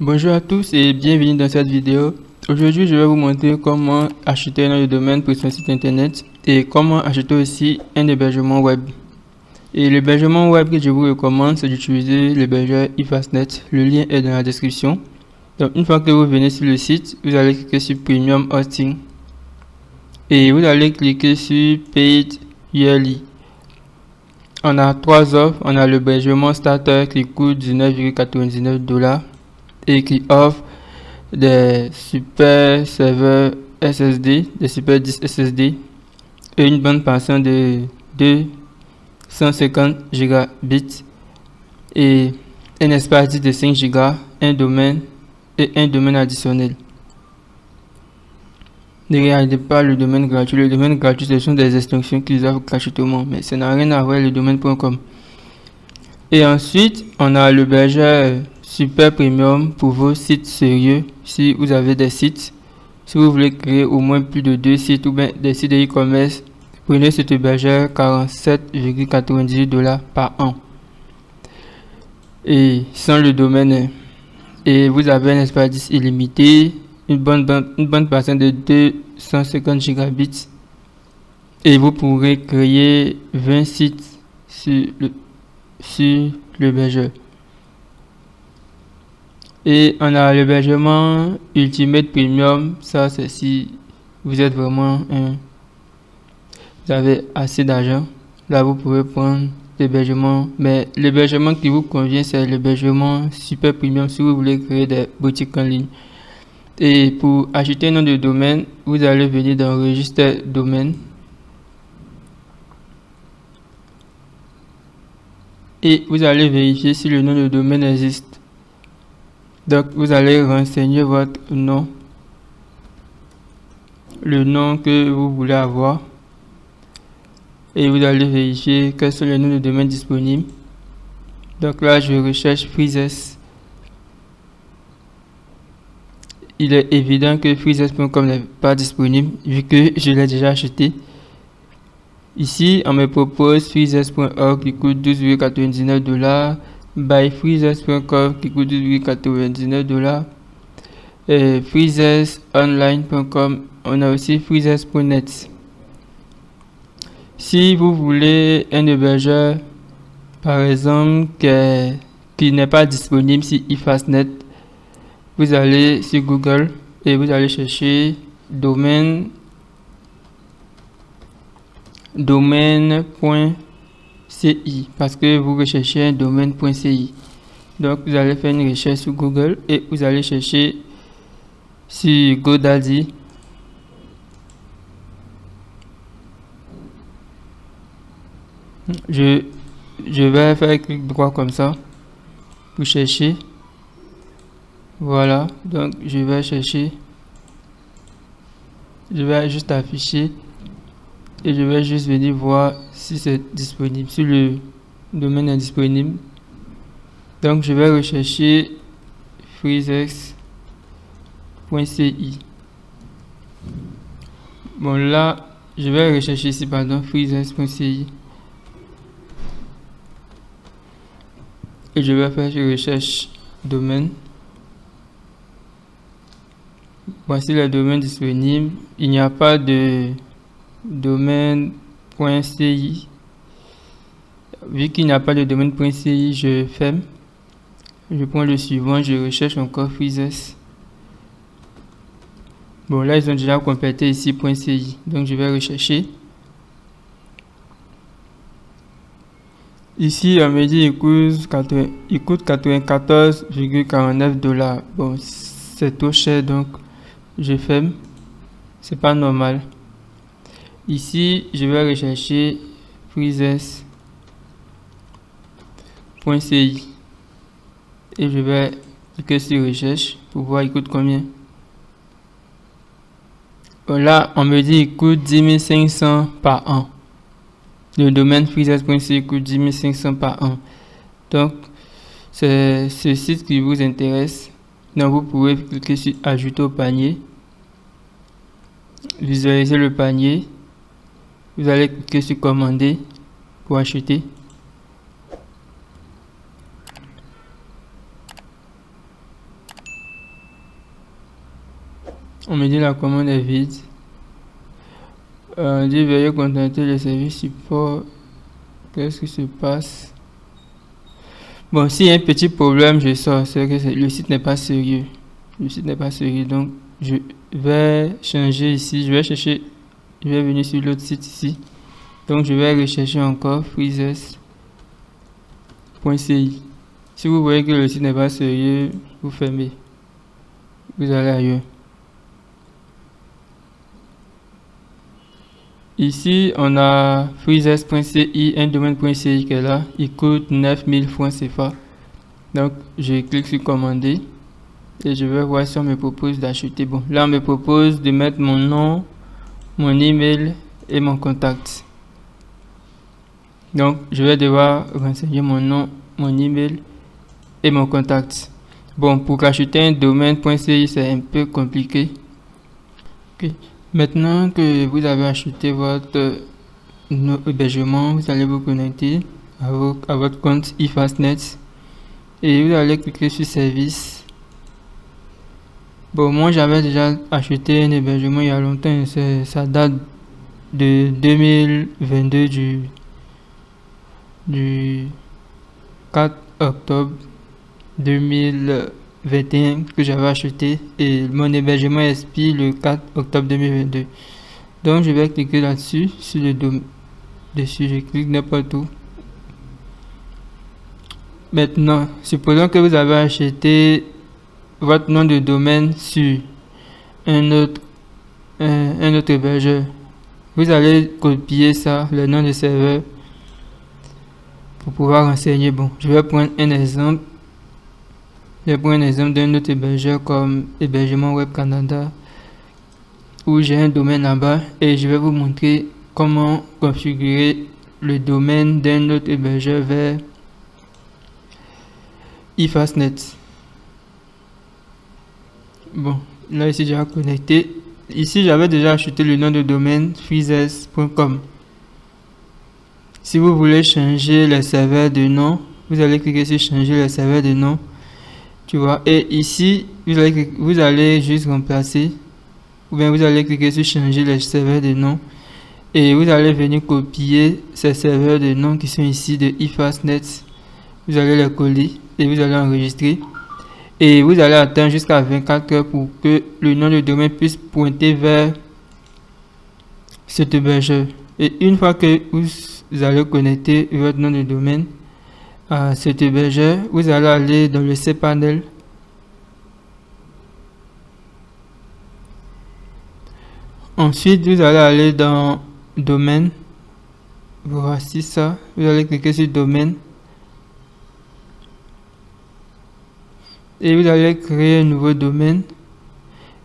Bonjour à tous et bienvenue dans cette vidéo. Aujourd'hui, je vais vous montrer comment acheter un nom de domaine pour son site internet et comment acheter aussi un hébergement web. Et l'hébergement web que je vous recommande, c'est d'utiliser l'hébergeur eFastNet. Le lien est dans la description. Donc, une fois que vous venez sur le site, vous allez cliquer sur Premium Hosting et vous allez cliquer sur Paid Yearly. On a trois offres. On a l'hébergement Starter qui coûte $19,99 et qui offre des super serveurs SSD, des super disques SSD et une bande passante de 250 gigabits et un espace de 5 Go, un domaine et un domaine additionnel. Ne regardez pas le domaine gratuit. Le domaine gratuit, ce sont des extensions qu'ils offrent gratuitement, mais ça n'a rien à voir avec le domaine.com. Et ensuite, on a l'hébergeur Super Premium pour vos sites sérieux. Si vous avez des sites, si vous voulez créer au moins plus de 2 sites ou bien des sites de e-commerce, prenez cet hébergeur $47,98 par an. Et sans le domaine. Et vous avez un espace illimité, une bande passante de 250 gigabits. Et vous pourrez créer 20 sites sur l'hébergeur. Et on a l'hébergement Ultimate Premium. Ça, c'est si vous êtes vraiment vous avez assez d'argent. Là, vous pouvez prendre l'hébergement. Mais l'hébergement qui vous convient, c'est l'hébergement Super Premium si vous voulez créer des boutiques en ligne. Et pour acheter un nom de domaine, vous allez venir dans Registre domaine. Et vous allez vérifier si le nom de domaine existe. Donc, vous allez renseigner votre nom, le nom que vous voulez avoir, et vous allez vérifier quels sont les noms de domaine disponibles. Donc là, je recherche Freezes. Il est évident que freezes.com n'est pas disponible vu que je l'ai déjà acheté. Ici, on me propose freezes.org qui coûte $12,99, buyfreezes.com qui coûte $12,99, et freezesonline.com. On a aussi freezes.net. Si vous voulez un hébergeur, par exemple, qui n'est pas disponible sur eFastNet, vous allez sur Google et vous allez chercher domaine.ci parce que vous recherchez un domaine.ci. Donc vous allez faire une recherche sur Google et vous allez chercher sur GoDaddy. Je vais faire un clic droit comme ça pour chercher. Voilà, donc je vais chercher. Je vais juste afficher et je vais juste venir voir si c'est disponible, si le domaine est disponible. Donc je vais rechercher freezes.ci. Bon, là je vais rechercher ici, freezes.ci, et je vais faire une recherche domaine. Voici les domaines disponibles. Il n'y a pas de domaine.ci. Vu qu'il n'y a pas de domaine.ci, je ferme. Je prends le suivant, je recherche encore Freezes. Bon, là, ils ont déjà complété ici .ci. Donc, je vais rechercher. Ici, on me dit il coûte $94,49. Bon, c'est trop cher, donc je ferme. C'est pas normal. Ici, je vais rechercher freezes.ci et je vais cliquer sur recherche pour voir il coûte combien. Là, on me dit il coûte 10 500 par an. Le domaine freezes.ci coûte 10 500 par an. Donc, c'est ce site qui vous intéresse. Donc, vous pouvez cliquer sur ajouter au panier. Visualisez le panier. Vous allez cliquer sur commander pour acheter. On me dit la commande est vide. On dit veuillez contacter le service support. Qu'est-ce qui se passe? Bon, s'il y a un petit problème, je sors. C'est que le site n'est pas sérieux. Le site n'est pas sérieux. Donc, je vais changer ici. Je vais venir sur l'autre site ici. Donc, je vais rechercher encore freezes.ci. Si vous voyez que le site n'est pas sérieux, vous fermez. Vous allez ailleurs. Ici, on a freezes.ci, un domaine.ci qui est là. Il coûte 9000 francs CFA. Donc, je clique sur commander. Et je vais voir si on me propose d'acheter. Bon, là, on me propose de mettre mon nom, mon email et mon contact. Donc, je vais devoir renseigner mon nom, mon email et mon contact. Bon, pour acheter un domaine.ci, c'est un peu compliqué. Okay. Maintenant que vous avez acheté votre hébergement, vous allez vous connecter à votre compte eFastNet et vous allez cliquer sur service. Bon, moi j'avais déjà acheté un hébergement il y a longtemps, ça date de 2022 du 4 octobre 2021 que j'avais acheté et mon hébergement expire le 4 octobre 2022. Donc je vais cliquer là-dessus, sur le dessus, je clique n'importe où. Maintenant, supposons que vous avez acheté votre nom de domaine sur un autre hébergeur. Vous allez copier ça, le nom de serveur, pour pouvoir renseigner. Bon, je vais prendre un exemple. Je vais prendre un exemple d'un autre hébergeur comme Hébergement Web Canada, où j'ai un domaine là-bas et je vais vous montrer comment configurer le domaine d'un autre hébergeur vers eFastNet. Bon, là ici j'ai connecté. Ici j'avais déjà acheté le nom de domaine freezes.com. Si vous voulez changer le serveur de nom, vous allez cliquer sur changer le serveur de nom. Tu vois, et ici vous allez juste remplacer, ou bien vous allez cliquer sur changer le serveur de nom et vous allez venir copier ces serveurs de nom qui sont ici de eFastNet. Vous allez les coller et vous allez enregistrer. Et vous allez attendre jusqu'à 24 heures pour que le nom de domaine puisse pointer vers cet hébergeur. Et une fois que vous allez connecter votre nom de domaine à cet hébergeur, vous allez aller dans le cPanel. Ensuite, vous allez aller dans domaine. Voici ça. Vous allez cliquer sur domaine. Et vous allez créer un nouveau domaine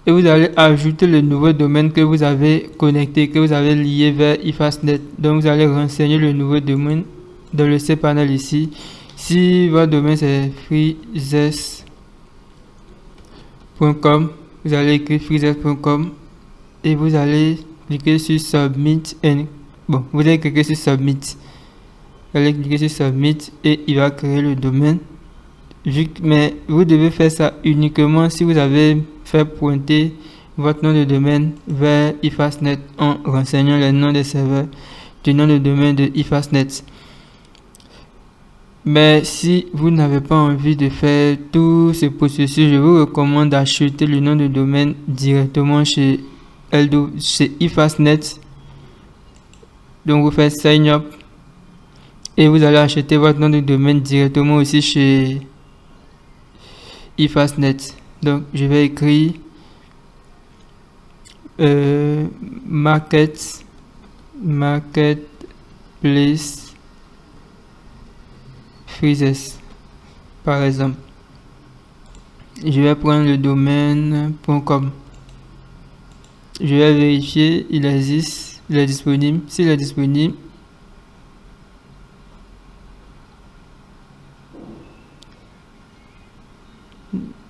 et vous allez ajouter le nouveau domaine que vous avez connecté, que vous avez lié vers eFastNet. Donc vous allez renseigner le nouveau domaine dans le cPanel ici. Si votre domaine c'est freezes.com, vous allez écrire freezes.com et vous allez cliquer sur Submit. Bon, vous allez cliquer sur Submit. Vous allez cliquer sur Submit et il va créer le domaine. Mais vous devez faire ça uniquement si vous avez fait pointer votre nom de domaine vers eFastNet en renseignant les noms des serveurs du nom de domaine de eFastNet. Mais si vous n'avez pas envie de faire tout ce processus, je vous recommande d'acheter le nom de domaine directement chez eFastNet. Donc vous faites sign up et vous allez acheter votre nom de domaine directement aussi chez eFastNet. Donc je vais écrire marketplace freezes par exemple. Je vais prendre le domaine.com. Je vais vérifier il existe, il est disponible. S'il est disponible,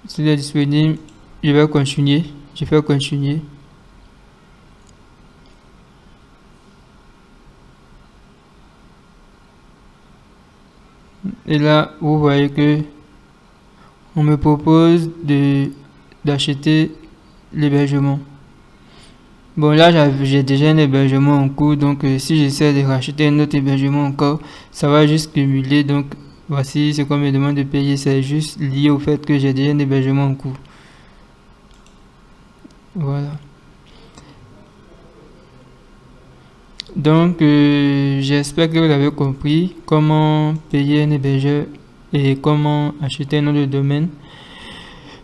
s'il est disponible, je vais continuer. Je fais continuer. Et là, vous voyez que on me propose d'acheter l'hébergement. Bon, là, j'ai déjà un hébergement en cours, donc si j'essaie de racheter un autre hébergement encore, ça va juste cumuler. Donc, voici ce qu'on me demande de payer. C'est juste lié au fait que j'ai déjà un hébergement en cours. Voilà. Donc, j'espère que vous avez compris comment payer un hébergeur et comment acheter un nom de domaine.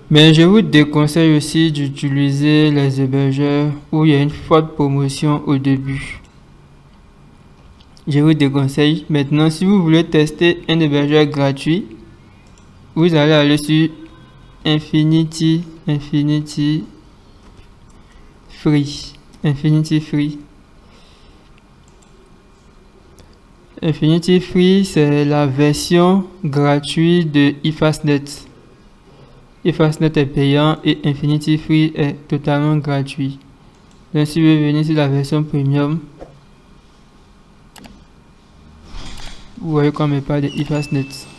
Mais je vous déconseille aussi d'utiliser les hébergeurs où il y a une forte promotion au début. Je vous déconseille. Maintenant, si vous voulez tester un hébergeur gratuit, vous allez aller sur Infinity Free. Infinity Free, c'est la version gratuite de eFastNet. eFastNet est payant et Infinity Free est totalement gratuit. Donc si vous venez sur la version premium, vous voyez qu'on me parle de eFastNet.